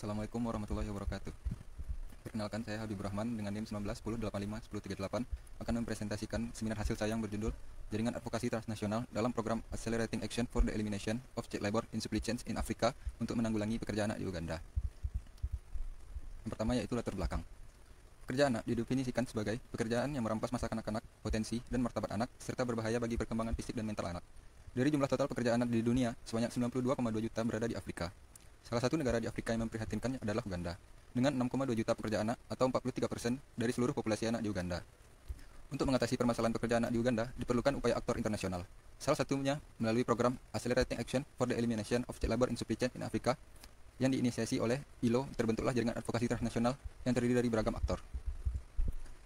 Assalamualaikum warahmatullahi wabarakatuh. Perkenalkan, saya Habibur Rahman dengan NIM 19 10 85 1038 akan mempresentasikan seminar hasil saya yang berjudul Jaringan Advokasi Transnasional dalam Program Accelerating Action for the Elimination of Child Labor in Supply Chains in Africa untuk menanggulangi pekerja anak di Uganda. Yang pertama yaitu latar belakang. Pekerja anak didefinisikan sebagai pekerjaan yang merampas masa kanak-kanak, potensi, dan martabat anak, serta berbahaya bagi perkembangan fisik dan mental anak. Dari jumlah total pekerja anak di dunia, sebanyak 92,2 juta berada di Afrika. Salah satu negara di Afrika yang memprihatinkan adalah Uganda, dengan 6,2 juta pekerja anak atau 43% dari seluruh populasi anak di Uganda. Untuk mengatasi permasalahan pekerja anak di Uganda, diperlukan upaya aktor internasional. Salah satunya melalui program Accelerating Action for the Elimination of Child Labor in Supply Chains in Africa yang diinisiasi oleh ILO. Terbentuklah jaringan advokasi transnasional yang terdiri dari beragam aktor.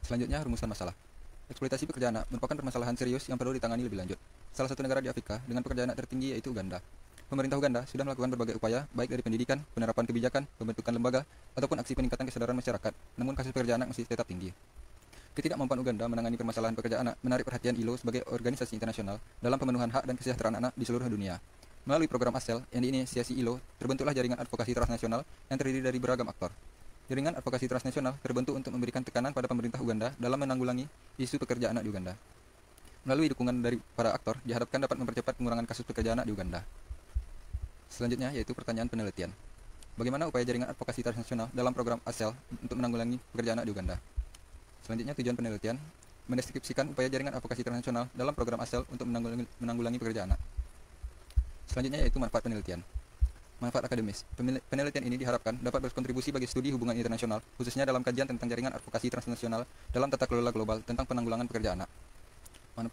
Selanjutnya, rumusan masalah. Eksploitasi pekerja anak merupakan permasalahan serius yang perlu ditangani lebih lanjut. Salah satu negara di Afrika dengan pekerja anak tertinggi yaitu Uganda. Pemerintah Uganda sudah melakukan berbagai upaya, baik dari pendidikan, penerapan kebijakan, pembentukan lembaga, ataupun aksi peningkatan kesadaran masyarakat, namun kasus pekerja anak masih tetap tinggi. Ketidakmampuan Uganda menangani permasalahan pekerja anak menarik perhatian ILO sebagai organisasi internasional dalam pemenuhan hak dan kesejahteraan anak di seluruh dunia. Melalui program ASEL yang diinisiasi ILO, terbentuklah jaringan advokasi transnasional yang terdiri dari beragam aktor. Jaringan advokasi transnasional terbentuk untuk memberikan tekanan pada pemerintah Uganda dalam menanggulangi isu pekerja anak di Uganda. Melalui dukungan dari para aktor, diharapkan dapat mempercepat pengurangan kasus pekerja anak di Uganda. Selanjutnya yaitu pertanyaan penelitian. Bagaimana upaya jaringan advokasi transnasional dalam program ASEL untuk menanggulangi pekerja anak di Uganda? Selanjutnya tujuan penelitian, mendeskripsikan upaya jaringan advokasi transnasional dalam program ASEL untuk menanggulangi pekerja anak. Selanjutnya yaitu manfaat penelitian. Manfaat akademis. Penelitian ini diharapkan dapat berkontribusi bagi studi hubungan internasional, khususnya dalam kajian tentang jaringan advokasi transnasional dalam tata kelola global tentang penanggulangan pekerja anak.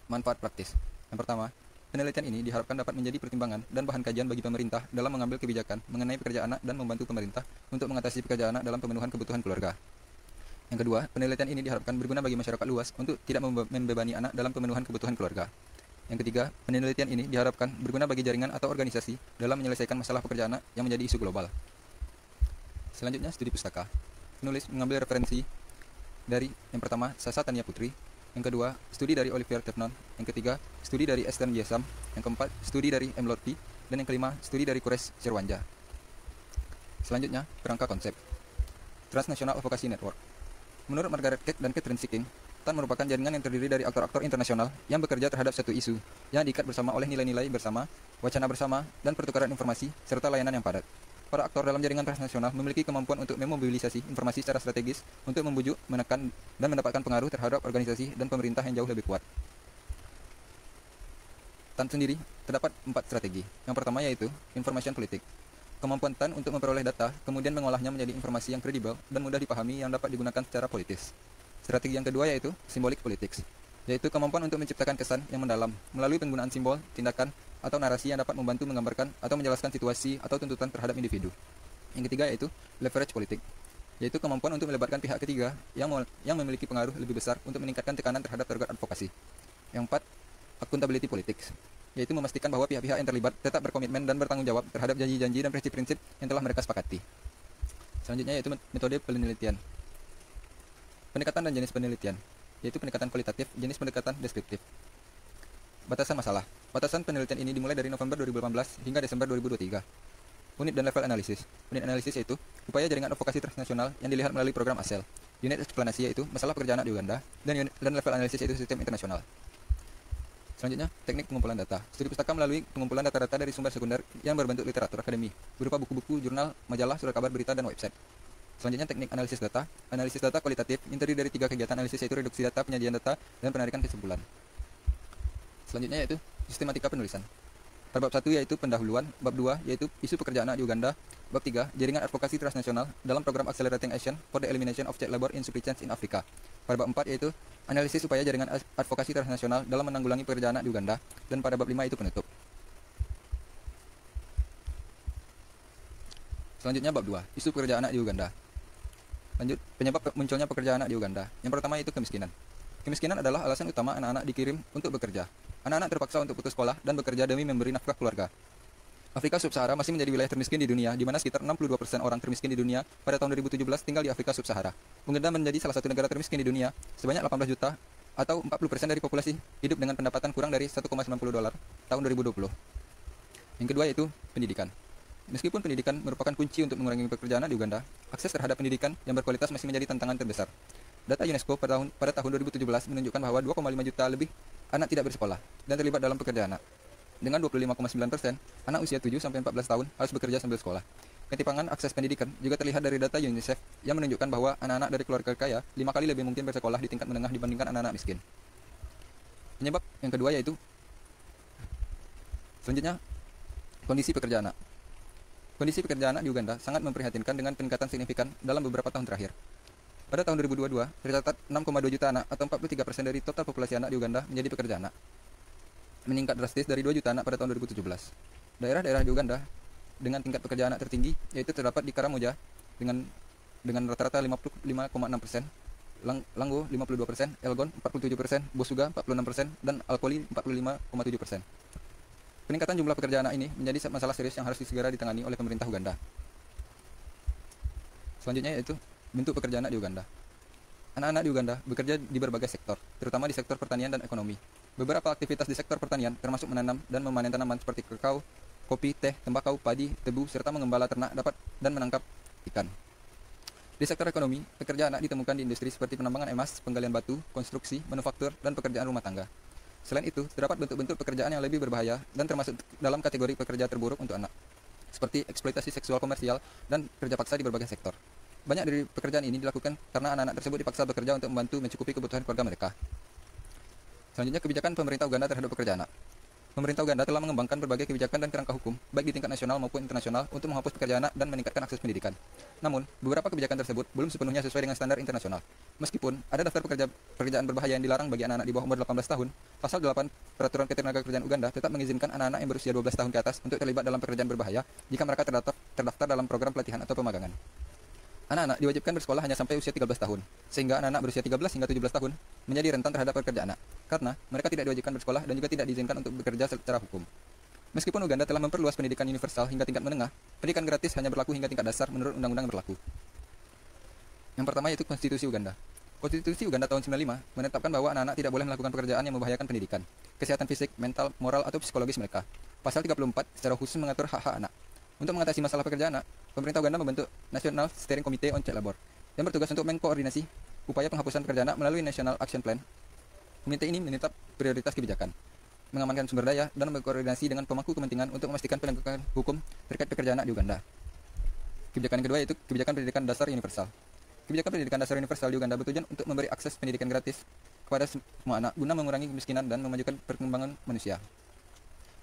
Manfaat praktis. Yang pertama, penelitian ini diharapkan dapat menjadi pertimbangan dan bahan kajian bagi pemerintah dalam mengambil kebijakan mengenai pekerja anak dan membantu pemerintah untuk mengatasi pekerja anak dalam pemenuhan kebutuhan keluarga. Yang kedua, penelitian ini diharapkan berguna bagi masyarakat luas untuk tidak membebani anak dalam pemenuhan kebutuhan keluarga. Yang ketiga, penelitian ini diharapkan berguna bagi jaringan atau organisasi dalam menyelesaikan masalah pekerja anak yang menjadi isu global. Selanjutnya, studi pustaka. Penulis mengambil referensi dari yang pertama, Sasa Tania Putri. Yang kedua, studi dari Olivier Tefnon. Yang ketiga, studi dari Esther Yesam. Yang keempat, studi dari M. Lotfi. Dan yang kelima, studi dari Kures Sirwanja. Selanjutnya, kerangka konsep. Transnational Advocacy Network. Menurut Margaret Keck dan Catherine Seeking, TAN merupakan jaringan yang terdiri dari aktor-aktor internasional yang bekerja terhadap satu isu, yang diikat bersama oleh nilai-nilai bersama, wacana bersama, dan pertukaran informasi, serta layanan yang padat. Para aktor dalam jaringan transnasional memiliki kemampuan untuk memobilisasi informasi secara strategis untuk membujuk, menekan, dan mendapatkan pengaruh terhadap organisasi dan pemerintah yang jauh lebih kuat. TAN sendiri terdapat 4 strategi. Yang pertama yaitu information politik. Kemampuan TAN untuk memperoleh data, kemudian mengolahnya menjadi informasi yang kredibel dan mudah dipahami yang dapat digunakan secara politis. Strategi yang kedua yaitu symbolic politics, yaitu kemampuan untuk menciptakan kesan yang mendalam melalui penggunaan simbol, tindakan, atau narasi yang dapat membantu menggambarkan atau menjelaskan situasi atau tuntutan terhadap individu. Yang ketiga yaitu leverage politik, yaitu kemampuan untuk melibatkan pihak ketiga yang memiliki pengaruh lebih besar untuk meningkatkan tekanan terhadap target advokasi. Yang keempat, accountability politics, yaitu memastikan bahwa pihak-pihak yang terlibat tetap berkomitmen dan bertanggung jawab terhadap janji-janji dan prinsip-prinsip yang telah mereka sepakati. Selanjutnya yaitu metode penelitian. Pendekatan dan jenis penelitian, yaitu pendekatan kualitatif, jenis pendekatan deskriptif. Batasan masalah. Batasan penelitian ini dimulai dari November 2018 hingga Desember 2023. Unit dan level analisis. Unit analisis yaitu upaya jaringan advokasi transnasional yang dilihat melalui program ASEL. Unit eksplanasi yaitu masalah pekerja anak di Uganda, dan level analisis yaitu sistem internasional. Selanjutnya, teknik pengumpulan data. Studi pustaka melalui pengumpulan data-data dari sumber sekunder yang berbentuk literatur akademi, berupa buku-buku, jurnal, majalah, surat kabar berita, dan website. Selanjutnya, teknik analisis data. Analisis data kualitatif yang terdiri dari 3 kegiatan analisis yaitu reduksi data, penyajian data, dan penarikan kesimpulan. Selanjutnya yaitu sistematika penulisan. Pada bab 1 yaitu pendahuluan, bab 2 yaitu isu pekerja anak di Uganda, bab 3 jaringan advokasi transnasional dalam program Accelerating Action for the Elimination of Child Labor in Supply Chains in Africa. Pada bab 4 yaitu analisis upaya jaringan advokasi transnasional dalam menanggulangi pekerja anak di Uganda, dan pada bab 5 itu penutup. Selanjutnya bab 2, isu pekerja anak di Uganda. Lanjut, penyebab munculnya pekerja anak di Uganda. Yang pertama yaitu kemiskinan. Kemiskinan adalah alasan utama anak-anak dikirim untuk bekerja. Anak-anak terpaksa untuk putus sekolah dan bekerja demi memberi nafkah keluarga. Afrika Sub-Sahara masih menjadi wilayah termiskin di dunia, di mana sekitar 62% orang termiskin di dunia pada tahun 2017 tinggal di Afrika Sub-Sahara. Uganda menjadi salah satu negara termiskin di dunia, sebanyak 18 juta atau 40% dari populasi hidup dengan pendapatan kurang dari $1,90 tahun 2020. Yang kedua yaitu pendidikan. Meskipun pendidikan merupakan kunci untuk mengurangi pekerjaan anak di Uganda, akses terhadap pendidikan yang berkualitas masih menjadi tantangan terbesar. Data UNESCO pada tahun 2017 menunjukkan bahwa 2,5 juta lebih anak tidak bersekolah dan terlibat dalam pekerjaan anak. Dengan 25,9%, anak usia 7-14 tahun harus bekerja sambil sekolah. Ketimpangan akses pendidikan juga terlihat dari data UNICEF yang menunjukkan bahwa anak-anak dari keluarga kaya 5 kali lebih mungkin bersekolah di tingkat menengah dibandingkan anak-anak miskin. Penyebab yang kedua yaitu selanjutnya kondisi pekerja anak. Kondisi pekerja anak di Uganda sangat memprihatinkan dengan peningkatan signifikan dalam beberapa tahun terakhir. Pada tahun 2022, tercatat 6,2 juta anak atau 43% dari total populasi anak di Uganda menjadi pekerja anak. Meningkat drastis dari 2 juta anak pada tahun 2017. Daerah-daerah di Uganda dengan tingkat pekerja anak tertinggi yaitu terdapat di Karamoja dengan rata-rata 55,6%, Lango 52%, Elgon 47%, Bosuga 46%, dan Alkoli 45,7%. Peningkatan jumlah pekerja anak ini menjadi masalah serius yang harus segera ditangani oleh pemerintah Uganda. Selanjutnya yaitu bentuk pekerja anak di Uganda. Anak-anak di Uganda bekerja di berbagai sektor, terutama di sektor pertanian dan ekonomi. Beberapa aktivitas di sektor pertanian termasuk menanam dan memanen tanaman seperti kakao, kopi, teh, tembakau, padi, tebu, serta mengembala ternak dan menangkap ikan. Di sektor ekonomi, pekerja anak ditemukan di industri seperti penambangan emas, penggalian batu, konstruksi, manufaktur, dan pekerjaan rumah tangga. Selain itu, terdapat bentuk-bentuk pekerjaan yang lebih berbahaya dan termasuk dalam kategori pekerja terburuk untuk anak, seperti eksploitasi seksual komersial dan kerja paksa di berbagai sektor. Banyak dari pekerjaan ini dilakukan karena anak-anak tersebut dipaksa bekerja untuk membantu mencukupi kebutuhan keluarga mereka. Selanjutnya, kebijakan pemerintah Uganda terhadap pekerja anak. Pemerintah Uganda telah mengembangkan berbagai kebijakan dan kerangka hukum, baik di tingkat nasional maupun internasional, untuk menghapus pekerjaan anak dan meningkatkan akses pendidikan. Namun, beberapa kebijakan tersebut belum sepenuhnya sesuai dengan standar internasional. Meskipun ada daftar pekerjaan berbahaya yang dilarang bagi anak-anak di bawah umur 18 tahun, Pasal 8 Peraturan Ketenagakerjaan Uganda tetap mengizinkan anak-anak yang berusia 12 tahun ke atas untuk terlibat dalam pekerjaan berbahaya jika mereka terdaftar dalam program pelatihan atau pemagangan. Anak-anak diwajibkan bersekolah hanya sampai usia 13 tahun, sehingga anak-anak berusia 13 hingga 17 tahun menjadi rentan terhadap pekerjaan anak, karena mereka tidak diwajibkan bersekolah dan juga tidak diizinkan untuk bekerja secara hukum. Meskipun Uganda telah memperluas pendidikan universal hingga tingkat menengah, pendidikan gratis hanya berlaku hingga tingkat dasar menurut undang-undang yang berlaku. Yang pertama yaitu Konstitusi Uganda. Konstitusi Uganda tahun 95 menetapkan bahwa anak-anak tidak boleh melakukan pekerjaan yang membahayakan pendidikan, kesehatan fisik, mental, moral, atau psikologis mereka. Pasal 34 secara khusus mengatur hak-hak anak. Untuk mengatasi masalah pekerjaan anak, pemerintah Uganda membentuk National Steering Committee on Child Labor yang bertugas untuk mengkoordinasi upaya penghapusan pekerjaan anak melalui National Action Plan. Komite ini menetap prioritas kebijakan, mengamankan sumber daya, dan berkoordinasi dengan pemangku kepentingan untuk memastikan penegakan hukum terkait pekerjaan anak di Uganda. Kebijakan yang kedua yaitu Kebijakan Pendidikan Dasar Universal. Kebijakan Pendidikan Dasar Universal di Uganda bertujuan untuk memberi akses pendidikan gratis kepada semua anak guna mengurangi kemiskinan dan memajukan perkembangan manusia.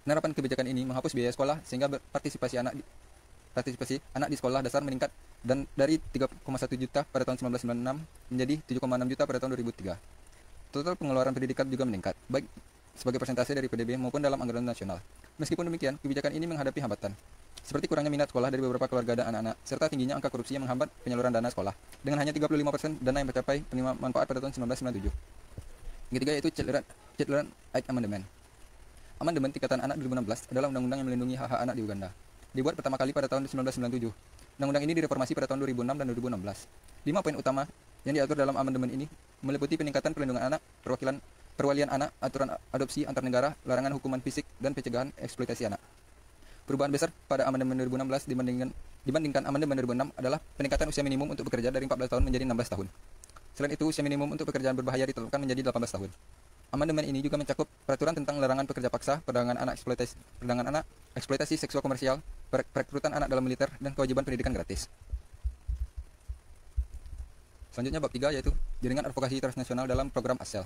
Penerapan kebijakan ini menghapus biaya sekolah sehingga partisipasi anak di sekolah dasar meningkat dan dari 3,1 juta pada tahun 1996 menjadi 7,6 juta pada tahun 2003. Total pengeluaran pendidikan juga meningkat, baik sebagai persentase dari PDB maupun dalam anggaran nasional. Meskipun demikian, kebijakan ini menghadapi hambatan, seperti kurangnya minat sekolah dari beberapa keluarga dan anak-anak, serta tingginya angka korupsi yang menghambat penyaluran dana sekolah, dengan hanya 35% dana yang mencapai penerima manfaat pada tahun 1997. Yang ketiga yaitu Children Act Amendment. Amandemen Tingkatan Anak 2016 adalah undang-undang yang melindungi hak-hak anak di Uganda. Dibuat pertama kali pada tahun 1997. Undang-undang ini direformasi pada tahun 2006 dan 2016. 5 poin utama yang diatur dalam amandemen ini meliputi peningkatan perlindungan anak, perwalian anak, aturan adopsi antar negara, larangan hukuman fisik, dan pencegahan eksploitasi anak. Perubahan besar pada amandemen 2016 dibandingkan amandemen 2006 adalah peningkatan usia minimum untuk bekerja dari 14 tahun menjadi 16 tahun. Selain itu, usia minimum untuk pekerjaan berbahaya ditetapkan menjadi 18 tahun. Amandemen ini juga mencakup peraturan tentang larangan pekerja paksa, perdagangan anak, eksploitasi seksual komersial, perekrutan anak dalam militer, dan kewajiban pendidikan gratis. Selanjutnya bab 3 yaitu Jaringan Advokasi Transnasional dalam Program ASEL.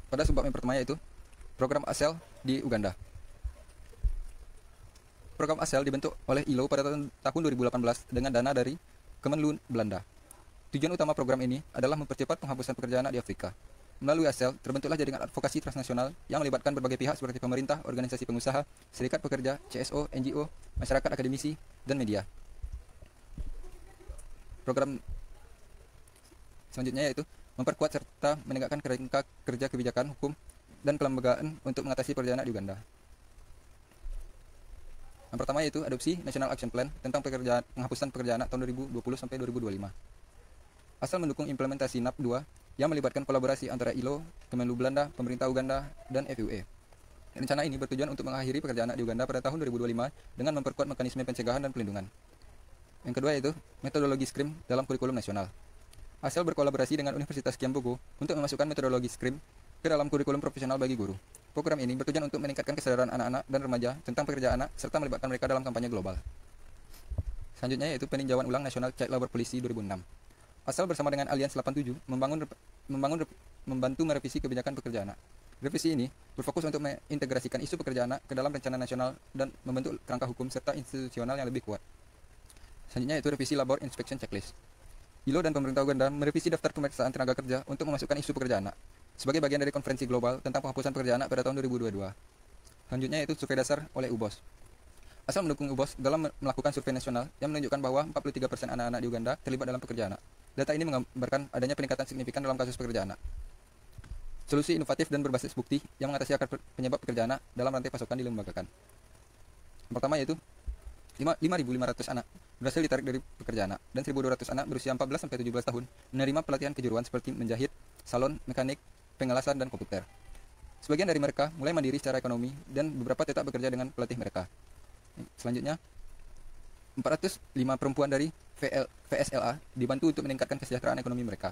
Pada subbab yang pertama yaitu Program ASEL di Uganda. Program ASEL dibentuk oleh ILO pada tahun 2018 dengan dana dari Kemenlu Belanda. Tujuan utama program ini adalah mempercepat penghapusan pekerjaan anak di Afrika. Melalui ASEL, terbentuklah jaringan advokasi transnasional yang melibatkan berbagai pihak seperti pemerintah, organisasi pengusaha, serikat pekerja, CSO, NGO, masyarakat akademisi, dan media. Program selanjutnya yaitu memperkuat serta menegakkan kerangka kerja kebijakan hukum dan kelembagaan untuk mengatasi pekerjaan anak di Uganda. Yang pertama yaitu adopsi National Action Plan tentang penghapusan pekerjaan anak tahun 2020 sampai 2025. ASEL mendukung implementasi NAP 2 yang melibatkan kolaborasi antara ILO, Kemenlu Belanda, pemerintah Uganda, dan FUE. Rencana ini bertujuan untuk mengakhiri pekerjaan anak di Uganda pada tahun 2025 dengan memperkuat mekanisme pencegahan dan pelindungan. Yang kedua yaitu metodologi SCRIM dalam kurikulum nasional. ASEL berkolaborasi dengan Universitas Kiambogo untuk memasukkan metodologi SCRIM ke dalam kurikulum profesional bagi guru. Program ini bertujuan untuk meningkatkan kesadaran anak-anak dan remaja tentang pekerjaan anak serta melibatkan mereka dalam kampanye global. Selanjutnya yaitu peninjauan ulang National Child Labor Policy 2006. ASEL bersama dengan Alliance 87 membantu merevisi kebijakan pekerjaan anak. Revisi ini berfokus untuk mengintegrasikan isu pekerjaan anak ke dalam rencana nasional dan membentuk kerangka hukum serta institusional yang lebih kuat. Selanjutnya yaitu revisi Labor Inspection Checklist. ILO dan pemerintah Uganda merevisi daftar pemeriksaan tenaga kerja untuk memasukkan isu pekerjaan anak sebagai bagian dari konferensi global tentang penghapusan pekerjaan anak pada tahun 2022. Selanjutnya yaitu survei dasar oleh UBOS. ASEL mendukung UBOS dalam melakukan survei nasional yang menunjukkan bahwa 43% anak-anak di Uganda terlibat dalam pekerjaan anak. Data ini menggambarkan adanya peningkatan signifikan dalam kasus pekerjaan anak. Solusi inovatif dan berbasis bukti yang mengatasi akar penyebab pekerjaan anak dalam rantai pasokan dilembagakan. Yang pertama yaitu 5.500 anak berhasil ditarik dari pekerjaan anak dan 1.200 anak berusia 14-17 tahun menerima pelatihan kejuruan seperti menjahit, salon, mekanik, pengelasan, dan komputer. Sebagian dari mereka mulai mandiri secara ekonomi dan beberapa tetap bekerja dengan pelatih mereka. Selanjutnya, 405 perempuan dari VSLA dibantu untuk meningkatkan kesejahteraan ekonomi mereka.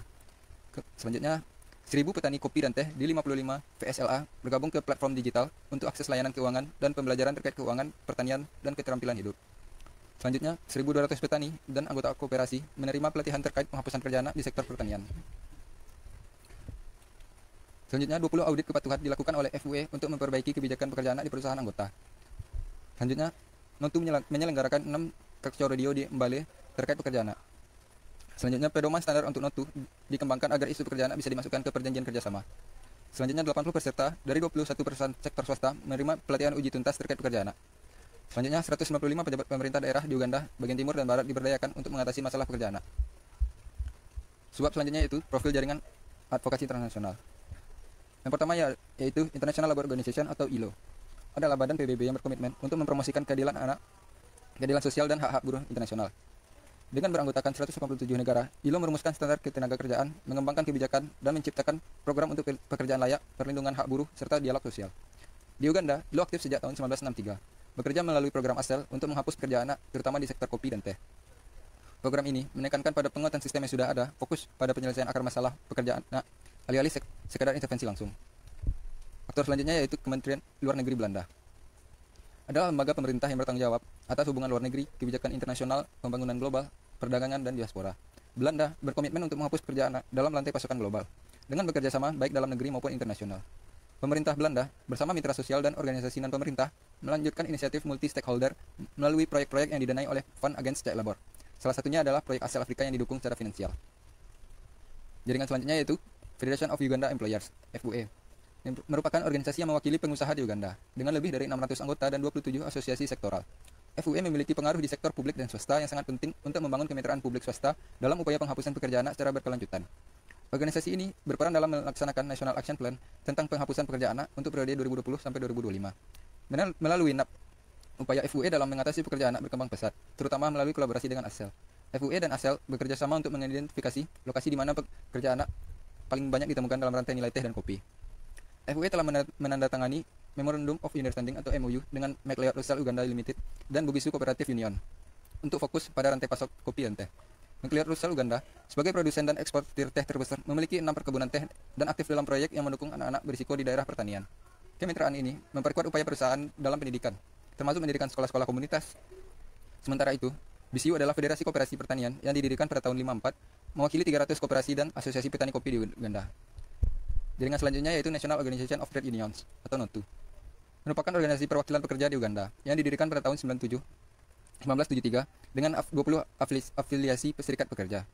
Selanjutnya, 1.000 petani kopi dan teh di 55 VSLA bergabung ke platform digital untuk akses layanan keuangan dan pembelajaran terkait keuangan, pertanian, dan keterampilan hidup. Selanjutnya, 1.200 petani dan anggota koperasi menerima pelatihan terkait penghapusan pekerjaan anak di sektor pertanian. Selanjutnya, 20 audit kepatuhan dilakukan oleh FUE untuk memperbaiki kebijakan pekerjaan anak di perusahaan anggota. Selanjutnya, NOTU menyelenggarakan 6 talkshow radio di Mbale terkait pekerjaan anak. Selanjutnya, pedoman standar untuk NOTU dikembangkan agar isu pekerjaan anak bisa dimasukkan ke perjanjian kerjasama. Selanjutnya, 80 peserta dari 21 perusahaan sektor swasta menerima pelatihan uji tuntas terkait pekerjaan anak. Selanjutnya, 195 pejabat pemerintah daerah di Uganda, bagian timur dan barat diberdayakan untuk mengatasi masalah pekerjaan anak. Suap selanjutnya yaitu profil jaringan advokasi internasional. Yang pertama yaitu International Labour Organization atau ILO. Adalah badan PBB yang berkomitmen untuk mempromosikan keadilan anak, keadilan sosial dan hak-hak buruh internasional. Dengan beranggotakan 187 negara, ILO merumuskan standar ketenaga kerjaan, mengembangkan kebijakan, dan menciptakan program untuk pekerjaan layak, perlindungan hak buruh, serta dialog sosial. Di Uganda, ILO aktif sejak tahun 1963, bekerja melalui program ASEL untuk menghapus pekerjaan anak, terutama di sektor kopi dan teh. Program ini menekankan pada penguatan sistem yang sudah ada, fokus pada penyelesaian akar masalah pekerjaan anak, alih-alih sekadar intervensi langsung. Aktor selanjutnya yaitu Kementerian Luar Negeri Belanda. Adalah lembaga pemerintah yang bertanggung jawab atas hubungan luar negeri, kebijakan internasional, pembangunan global, perdagangan, dan diaspora. Belanda berkomitmen untuk menghapus pekerjaan anak dalam rantai pasokan global, dengan bekerja sama baik dalam negeri maupun internasional. Pemerintah Belanda bersama mitra sosial dan organisasi non-pemerintah melanjutkan inisiatif multi-stakeholder melalui proyek-proyek yang didanai oleh Fund Against Child Labor. Salah satunya adalah proyek ASEL Afrika yang didukung secara finansial. Jaringan selanjutnya yaitu Federation of Uganda Employers, FUE, yang merupakan organisasi yang mewakili pengusaha di Uganda dengan lebih dari 600 anggota dan 27 asosiasi sektoral. FUE memiliki pengaruh di sektor publik dan swasta yang sangat penting untuk membangun kemitraan publik swasta dalam upaya penghapusan pekerjaan anak secara berkelanjutan. Organisasi ini berperan dalam melaksanakan National Action Plan tentang penghapusan pekerjaan anak untuk periode 2020 sampai 2025. Melalui NAP, upaya FUE dalam mengatasi pekerjaan anak berkembang pesat, terutama melalui kolaborasi dengan ASEL. FUE dan ASEL bekerja sama untuk mengidentifikasi lokasi di mana pekerjaan anak paling banyak ditemukan dalam rantai nilai teh dan kopi. FUE telah menandatangani Memorandum of Understanding atau MOU dengan McLeod Russell Uganda Limited dan Bugisu Cooperative Union untuk fokus pada rantai pasok kopi dan teh. McLeod Russell Uganda sebagai produsen dan eksportir teh terbesar memiliki 6 perkebunan teh dan aktif dalam proyek yang mendukung anak-anak berisiko di daerah pertanian. Kemitraan ini memperkuat upaya perusahaan dalam pendidikan, termasuk mendirikan sekolah-sekolah komunitas. Sementara itu, BCU adalah Federasi Koperasi Pertanian yang didirikan pada tahun 54, mewakili 300 koperasi dan asosiasi petani kopi di Uganda. Jaringan selanjutnya yaitu National Organization of Trade Unions atau NOTU. Merupakan organisasi perwakilan pekerja di Uganda yang didirikan pada tahun 1973 dengan 20 afiliasi serikat pekerja.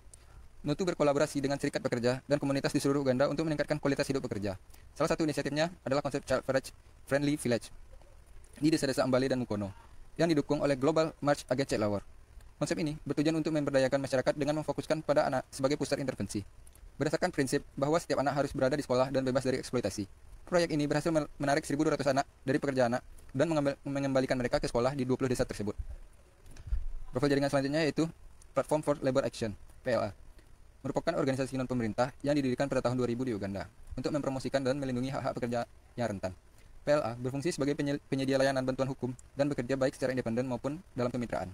NOTU berkolaborasi dengan serikat pekerja dan komunitas di seluruh Uganda untuk meningkatkan kualitas hidup pekerja. Salah satu inisiatifnya adalah konsep Child Friendly Village di desa-desa Ambale dan Mukono yang didukung oleh Global March Against Child Labor. Konsep ini bertujuan untuk memberdayakan masyarakat dengan memfokuskan pada anak sebagai pusat intervensi. Berdasarkan prinsip bahwa setiap anak harus berada di sekolah dan bebas dari eksploitasi. Proyek ini berhasil menarik 1.200 anak dari pekerja anak dan mengembalikan mereka ke sekolah di 20 desa tersebut. Profil jaringan selanjutnya yaitu Platform for Labor Action, PLA. Merupakan organisasi non-pemerintah yang didirikan pada tahun 2000 di Uganda untuk mempromosikan dan melindungi hak-hak pekerja yang rentan. PLA berfungsi sebagai penyedia layanan bantuan hukum dan bekerja baik secara independen maupun dalam kemitraan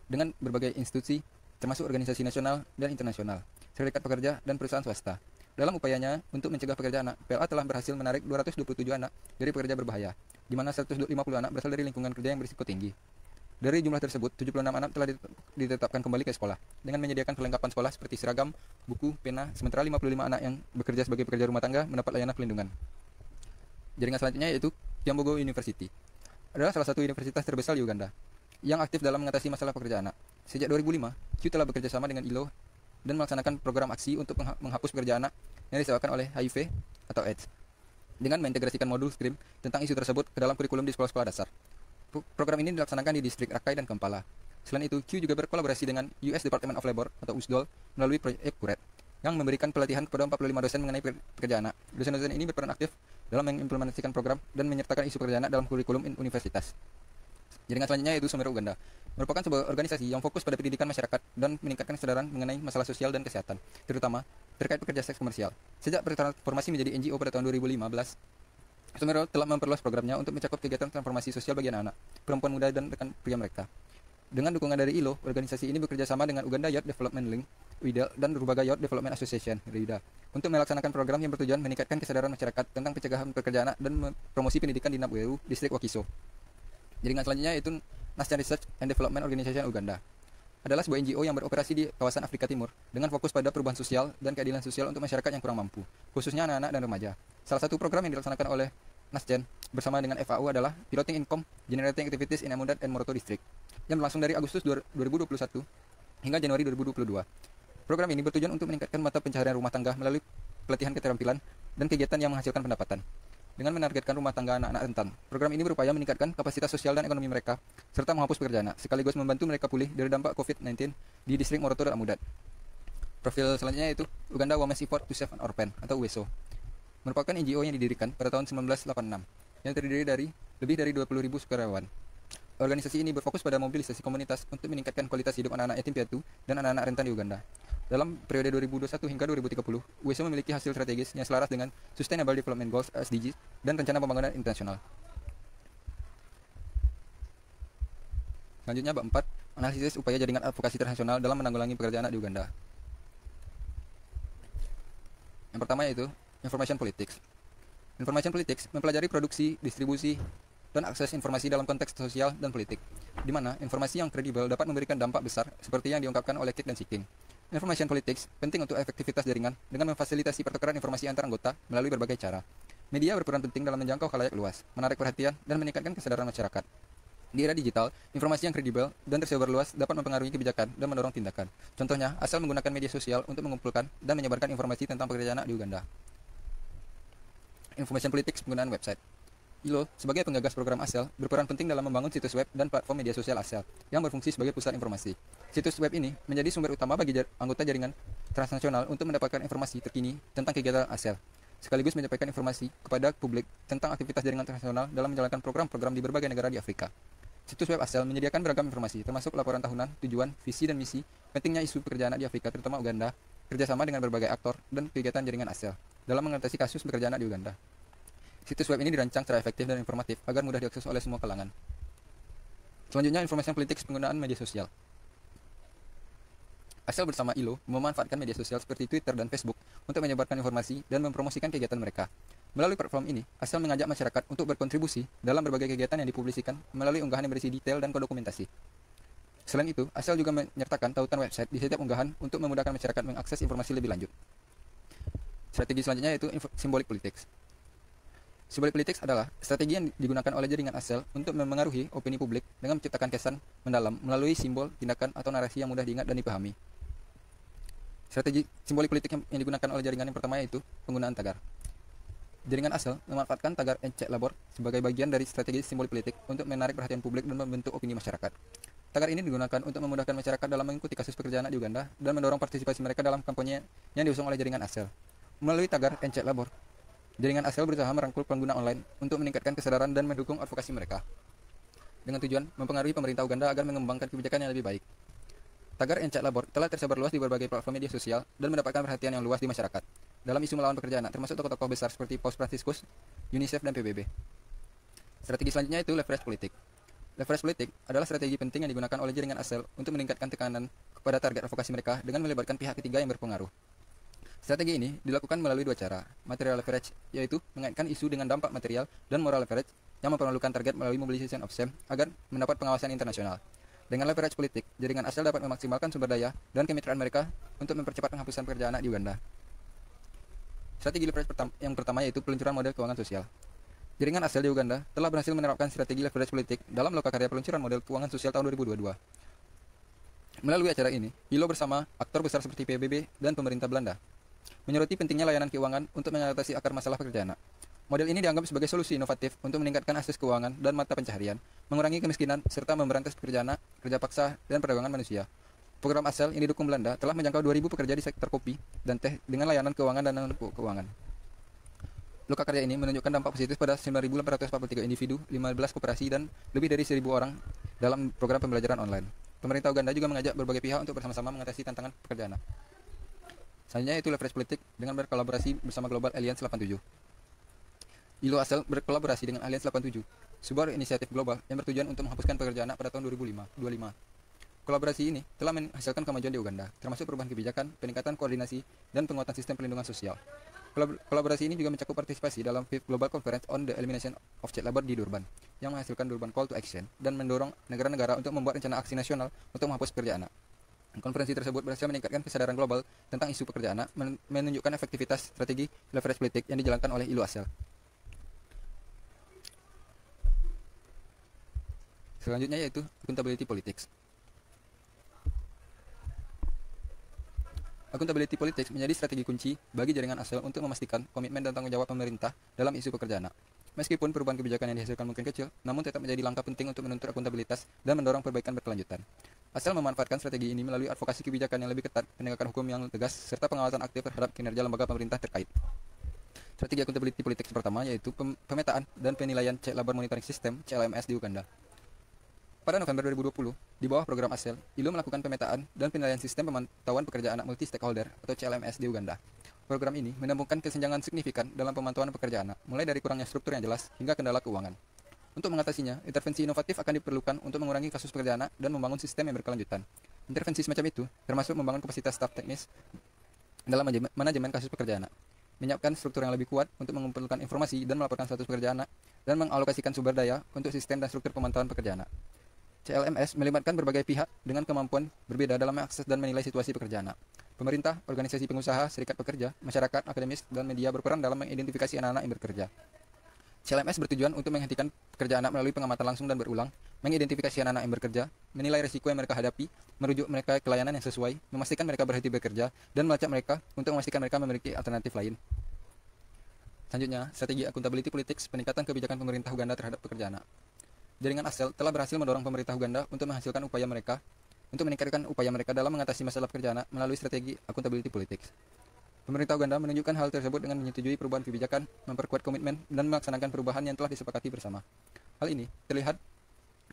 dengan berbagai institusi, termasuk organisasi nasional dan internasional, serikat pekerja, dan perusahaan swasta. Dalam upayanya untuk mencegah pekerja anak, PLA telah berhasil menarik 227 anak dari pekerja berbahaya, di mana 150 anak berasal dari lingkungan kerja yang berisiko tinggi. Dari jumlah tersebut, 76 anak telah ditetapkan kembali ke sekolah, dengan menyediakan perlengkapan sekolah seperti seragam, buku, pena, sementara 55 anak yang bekerja sebagai pekerja rumah tangga mendapat layanan pelindungan. Jaringan selanjutnya yaitu Kiambogo University. Adalah salah satu universitas terbesar di Uganda, yang aktif dalam mengatasi masalah pekerja anak. Sejak 2005, Q telah bekerja sama dengan ILO dan melaksanakan program aksi untuk menghapus pekerja anak yang disebabkan oleh HIV atau AIDS, dengan mengintegrasikan modul STREAM tentang isu tersebut ke dalam kurikulum di sekolah-sekolah dasar. Program ini dilaksanakan di distrik Rakai dan Kampala. Selain itu, Q juga berkolaborasi dengan US Department of Labor atau USDOL melalui proyek KURET, yang memberikan pelatihan kepada 45 dosen mengenai pekerja anak. Dosen-dosen ini berperan aktif dalam mengimplementasikan program dan menyertakan isu pekerja anak dalam kurikulum universitas. Jaringan selanjutnya yaitu Somero Uganda, merupakan sebuah organisasi yang fokus pada pendidikan masyarakat dan meningkatkan kesadaran mengenai masalah sosial dan kesehatan, terutama terkait pekerja seks komersial. Sejak bertransformasi menjadi NGO pada tahun 2015, Somero telah memperluas programnya untuk mencakup kegiatan transformasi sosial bagi anak-anak, perempuan muda, dan rekan pria mereka. Dengan dukungan dari ILO, organisasi ini bekerja sama dengan Uganda Youth Development Link, UIDEL, dan Rubaga Youth Development Association, RIDA, untuk melaksanakan program yang bertujuan meningkatkan kesadaran masyarakat tentang pencegahan pekerja anak dan promosi pendidikan di Nabweru, distrik Wakiso. Jaringan selanjutnya yaitu National Research and Development Organization Uganda. Adalah sebuah NGO yang beroperasi di kawasan Afrika Timur dengan fokus pada perubahan sosial dan keadilan sosial untuk masyarakat yang kurang mampu, khususnya anak-anak dan remaja. Salah satu program yang dilaksanakan oleh NASGEN bersama dengan FAU adalah Piloting Income Generating Activities in Amudat and Moroto District, yang berlangsung dari Agustus 2021 hingga Januari 2022. Program ini bertujuan untuk meningkatkan mata pencaharian rumah tangga melalui pelatihan keterampilan dan kegiatan yang menghasilkan pendapatan. Dengan menargetkan rumah tangga anak-anak rentan, program ini berupaya meningkatkan kapasitas sosial dan ekonomi mereka, serta menghapus pekerja anak, sekaligus membantu mereka pulih dari dampak COVID-19 di distrik Moroto dan Amudat. Profil selanjutnya yaitu Uganda Women's Effort to Save an Orphan atau UWESO, merupakan NGO yang didirikan pada tahun 1986, yang terdiri dari lebih dari 20.000 sukarelawan. Organisasi ini berfokus pada mobilisasi komunitas untuk meningkatkan kualitas hidup anak-anak yatim piatu dan anak-anak rentan di Uganda. Dalam periode 2021 hingga 2030, UWESO memiliki hasil strategis yang selaras dengan Sustainable Development Goals (SDGs) dan Rencana Pembangunan Internasional. Selanjutnya, bab 4, analisis upaya jaringan advokasi internasional dalam menanggulangi pekerja anak di Uganda. Yang pertama yaitu Information Politics. Information Politics mempelajari produksi, distribusi, dan akses informasi dalam konteks sosial dan politik, di mana informasi yang kredibel dapat memberikan dampak besar seperti yang diungkapkan oleh Kik dan Siking. Information Politics penting untuk efektivitas jaringan dengan memfasilitasi pertukaran informasi antar anggota melalui berbagai cara. Media berperan penting dalam menjangkau khalayak luas, menarik perhatian, dan meningkatkan kesadaran masyarakat. Di era digital, informasi yang kredibel dan tersebar luas dapat mempengaruhi kebijakan dan mendorong tindakan. Contohnya, asal menggunakan media sosial untuk mengumpulkan dan menyebarkan informasi tentang pekerja anak di Uganda. Information Politics penggunaan website. ILO, sebagai penggagas program ASEL, berperan penting dalam membangun situs web dan platform media sosial ASEL, yang berfungsi sebagai pusat informasi. Situs web ini menjadi sumber utama bagi anggota jaringan transnasional untuk mendapatkan informasi terkini tentang kegiatan ASEL, sekaligus menyampaikan informasi kepada publik tentang aktivitas jaringan transnasional dalam menjalankan program-program di berbagai negara di Afrika. Situs web ASEL menyediakan beragam informasi, termasuk laporan tahunan, tujuan, visi, dan misi, pentingnya isu pekerja anak di Afrika, terutama Uganda, kerjasama dengan berbagai aktor, dan kegiatan jaringan ASEL dalam mengatasi kasus pekerja anak di Uganda. Situs web ini dirancang secara efektif dan informatif agar mudah diakses oleh semua kalangan. Selanjutnya, informasi politik penggunaan media sosial. ASEL bersama ILO memanfaatkan media sosial seperti Twitter dan Facebook untuk menyebarkan informasi dan mempromosikan kegiatan mereka. Melalui platform ini, ASEL mengajak masyarakat untuk berkontribusi dalam berbagai kegiatan yang dipublisikan melalui unggahan yang berisi detail dan dokumentasi. Selain itu, ASEL juga menyertakan tautan website di setiap unggahan untuk memudahkan masyarakat mengakses informasi lebih lanjut. Strategi selanjutnya yaitu Symbolic Politics. Symbolic Politics adalah strategi yang digunakan oleh jaringan ASEL untuk memengaruhi opini publik dengan menciptakan kesan mendalam melalui simbol, tindakan, atau narasi yang mudah diingat dan dipahami. Strategi simbolik politik yang digunakan oleh jaringan yang pertama yaitu penggunaan tagar. Jaringan ASEL memanfaatkan tagar Encek Labor sebagai bagian dari strategi simbolik politik untuk menarik perhatian publik dan membentuk opini masyarakat. Tagar ini digunakan untuk memudahkan masyarakat dalam mengikuti kasus pekerjaan di Uganda dan mendorong partisipasi mereka dalam kampanye yang diusung oleh jaringan ASEL. Melalui tagar Encek Labor, jaringan ASEL berusaha merangkul pengguna online untuk meningkatkan kesadaran dan mendukung advokasi mereka, dengan tujuan mempengaruhi pemerintah Uganda agar mengembangkan kebijakan yang lebih baik. Tagar Encek Labor telah tersebar luas di berbagai platform media sosial dan mendapatkan perhatian yang luas di masyarakat dalam isu melawan pekerjaan anak, termasuk tokoh-tokoh besar seperti Paus Franciscus, UNICEF, dan PBB. Strategi selanjutnya itu leverage politik. Leverage politik adalah strategi penting yang digunakan oleh jaringan ASEL untuk meningkatkan tekanan kepada target advokasi mereka dengan melibatkan pihak ketiga yang berpengaruh. Strategi ini dilakukan melalui dua cara, material leverage, yaitu mengaitkan isu dengan dampak material, dan moral leverage, yang mempermalukan target melalui mobilization of shame agar mendapat pengawasan internasional. Dengan leverage politik, jaringan ASEL dapat memaksimalkan sumber daya dan kemitraan mereka untuk mempercepat penghapusan pekerjaan anak di Uganda. Strategi leverage yang pertama yaitu peluncuran model keuangan sosial. Jaringan ASEL di Uganda telah berhasil menerapkan strategi leverage politik dalam lokakarya peluncuran model keuangan sosial tahun 2022. Melalui acara ini, ILO bersama aktor besar seperti PBB dan pemerintah Belanda menyoroti pentingnya layanan keuangan untuk mengatasi akar masalah pekerjaan anak. Model ini dianggap sebagai solusi inovatif untuk meningkatkan akses keuangan dan mata pencaharian, mengurangi kemiskinan, serta memberantas pekerjaan anak, kerja paksa, dan perdagangan manusia. Program ASEL yang didukung Belanda telah menjangkau 2.000 pekerja di sektor kopi dan teh dengan layanan keuangan dan keuangan. Lokakarya ini menunjukkan dampak positif pada 9.843 individu, 15 koperasi, dan lebih dari 1.000 orang dalam program pembelajaran online. Pemerintah Uganda juga mengajak berbagai pihak untuk bersama-sama mengatasi tantangan pekerjaan anak. Selanjutnya itu leverage politik dengan berkolaborasi bersama Global Alliance 87. ILO ASEL berkolaborasi dengan Alliance 87, sebuah inisiatif global yang bertujuan untuk menghapuskan pekerjaan anak pada tahun 2025. Kolaborasi ini telah menghasilkan kemajuan di Uganda, termasuk perubahan kebijakan, peningkatan koordinasi, dan penguatan sistem perlindungan sosial. Kolaborasi ini juga mencakup partisipasi dalam Fifth Global Conference on the Elimination of Child Labor di Durban, yang menghasilkan Durban Call to Action dan mendorong negara-negara untuk membuat rencana aksi nasional untuk menghapus pekerjaan anak. Konferensi tersebut berhasil meningkatkan kesadaran global tentang isu pekerjaan anak, menunjukkan efektivitas strategi leverage politik yang dijalankan oleh ILO ASEL. Selanjutnya yaitu accountability politics. Accountability politics menjadi strategi kunci bagi jaringan ASEL untuk memastikan komitmen dan tanggung jawab pemerintah dalam isu pekerjaan anak. Meskipun perubahan kebijakan yang dihasilkan mungkin kecil, namun tetap menjadi langkah penting untuk menuntut akuntabilitas dan mendorong perbaikan berkelanjutan. ASEL memanfaatkan strategi ini melalui advokasi kebijakan yang lebih ketat, penegakan hukum yang tegas, serta pengawasan aktif terhadap kinerja lembaga pemerintah terkait. Strategi accountability politik pertama yaitu pemetaan dan penilaian Child Labor Monitoring System (CLMS) di Uganda. Pada November 2020, di bawah program ASEL, ILO melakukan pemetaan dan penilaian sistem pemantauan pekerjaan anak multi-stakeholder atau CLMS di Uganda. Program ini menemukan kesenjangan signifikan dalam pemantauan pekerjaan anak, mulai dari kurangnya struktur yang jelas hingga kendala keuangan. Untuk mengatasinya, intervensi inovatif akan diperlukan untuk mengurangi kasus pekerjaan anak dan membangun sistem yang berkelanjutan. Intervensi semacam itu termasuk membangun kapasitas staf teknis dalam manajemen kasus pekerjaan anak, menyiapkan struktur yang lebih kuat untuk mengumpulkan informasi dan melaporkan status pekerjaan anak, dan mengalokasikan sumber daya untuk sistem dan struktur pemantauan pekerjaan anak. CLMS melibatkan berbagai pihak dengan kemampuan berbeda dalam mengakses dan menilai situasi pekerjaan anak. Pemerintah, organisasi pengusaha, serikat pekerja, masyarakat, akademis, dan media berperan dalam mengidentifikasi anak-anak yang bekerja. CLMS bertujuan untuk menghentikan pekerjaan anak melalui pengamatan langsung dan berulang, mengidentifikasi anak-anak yang bekerja, menilai risiko yang mereka hadapi, merujuk mereka ke layanan yang sesuai, memastikan mereka berhenti bekerja, dan melacak mereka untuk memastikan mereka memiliki alternatif lain. Selanjutnya, strategi accountability politics, peningkatan kebijakan pemerintah Uganda terhadap pekerjaan anak. Jaringan ASEL telah berhasil mendorong pemerintah Uganda untuk meningkatkan upaya mereka dalam mengatasi masalah pekerjaan anak melalui strategi accountability politics. Pemerintah Uganda menunjukkan hal tersebut dengan menyetujui perubahan kebijakan, memperkuat komitmen, dan melaksanakan perubahan yang telah disepakati bersama. Hal ini terlihat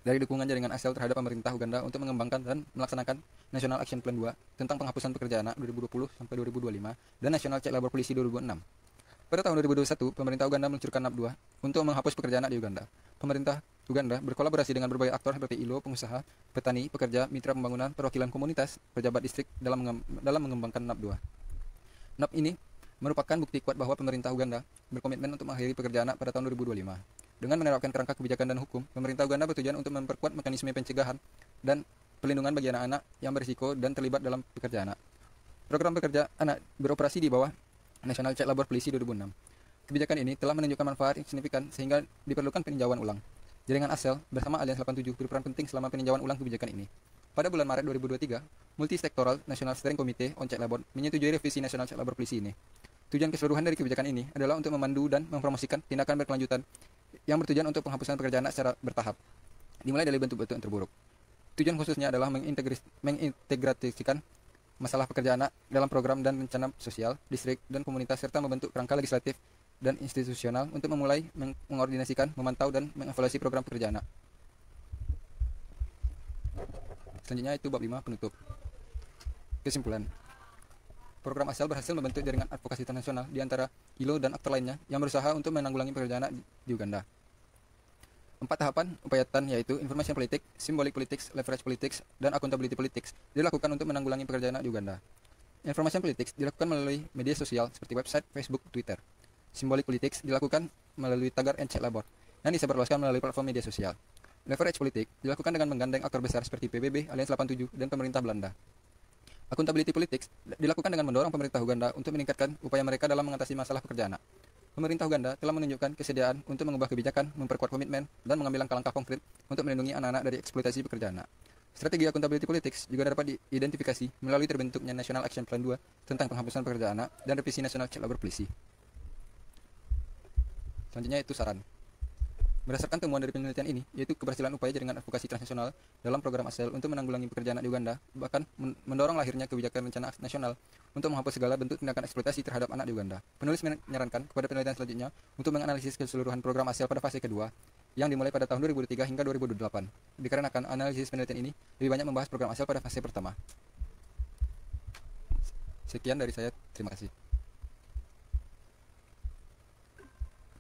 dari dukungan jaringan ASEL terhadap pemerintah Uganda untuk mengembangkan dan melaksanakan National Action Plan 2 tentang penghapusan pekerjaan anak 2020-2025 dan National Child Labor Policy 2006. Pada tahun 2021, pemerintah Uganda meluncurkan NAP 2 untuk menghapus pekerjaan anak di Uganda. Pemerintah Uganda berkolaborasi dengan berbagai aktor seperti ILO, pengusaha, petani, pekerja, mitra pembangunan, perwakilan komunitas, pejabat distrik dalam mengembangkan NAP 2. NAP ini merupakan bukti kuat bahwa pemerintah Uganda berkomitmen untuk mengakhiri pekerjaan anak pada tahun 2025. Dengan menerapkan kerangka kebijakan dan hukum, pemerintah Uganda bertujuan untuk memperkuat mekanisme pencegahan dan pelindungan bagi anak-anak yang berisiko dan terlibat dalam pekerjaan anak. Program pekerja anak beroperasi di bawah National Child Labor Policy 2006. Kebijakan ini telah menunjukkan manfaat yang signifikan sehingga diperlukan peninjauan ulang. Jaringan ASEL bersama Alliance 87 berperan penting selama peninjauan ulang kebijakan ini. Pada bulan Maret 2023, Multi-Sectoral National Steering Committee on Child Labor menyetujui revisi National Child Labor Policy ini. Tujuan keseluruhan dari kebijakan ini adalah untuk memandu dan mempromosikan tindakan berkelanjutan yang bertujuan untuk penghapusan pekerjaan anak secara bertahap, dimulai dari bentuk-bentuk yang terburuk. Tujuan khususnya adalah mengintegrasikan masalah pekerjaan anak dalam program dan rencana sosial, distrik, dan komunitas, serta membentuk kerangka legislatif dan institusional untuk memulai mengordinasikan, memantau, dan mengevaluasi program pekerjaan anak. Selanjutnya itu bab 5 penutup. Kesimpulan. Program ASEL berhasil membentuk jaringan advokasi internasional di antara ILO dan aktor lainnya yang berusaha untuk menanggulangi pekerjaan anak di Uganda. 4 tahapan upayatan yaitu information politics, symbolic politics, leverage politics, dan accountability politics dilakukan untuk menanggulangi pekerjaan anak di Uganda. Information politics dilakukan melalui media sosial seperti website, Facebook, Twitter. Symbolic politics dilakukan melalui tagar and chat labor yang disebarluaskan melalui platform media sosial. Leverage politik dilakukan dengan menggandeng aktor besar seperti PBB, Alliance 87, dan pemerintah Belanda. Accountability politics dilakukan dengan mendorong pemerintah Uganda untuk meningkatkan upaya mereka dalam mengatasi masalah pekerjaan anak. Pemerintah Uganda telah menunjukkan kesediaan untuk mengubah kebijakan, memperkuat komitmen, dan mengambil langkah-langkah konkret untuk melindungi anak-anak dari eksploitasi pekerjaan anak. Strategi accountability politics juga dapat diidentifikasi melalui terbentuknya National Action Plan 2 tentang penghapusan pekerjaan anak dan revisi National Child Labor Policy. Selanjutnya itu saran. Berdasarkan temuan dari penelitian ini, yaitu keberhasilan upaya jaringan advokasi transnasional dalam program ASEL untuk menanggulangi pekerjaan anak di Uganda, bahkan mendorong lahirnya kebijakan rencana nasional untuk menghapus segala bentuk tindakan eksploitasi terhadap anak di Uganda. Penulis menyarankan kepada penelitian selanjutnya untuk menganalisis keseluruhan program ASEL pada fase kedua, yang dimulai pada tahun 2003 hingga 2008. Dikarenakan analisis penelitian ini lebih banyak membahas program ASEL pada fase pertama. Sekian dari saya, terima kasih.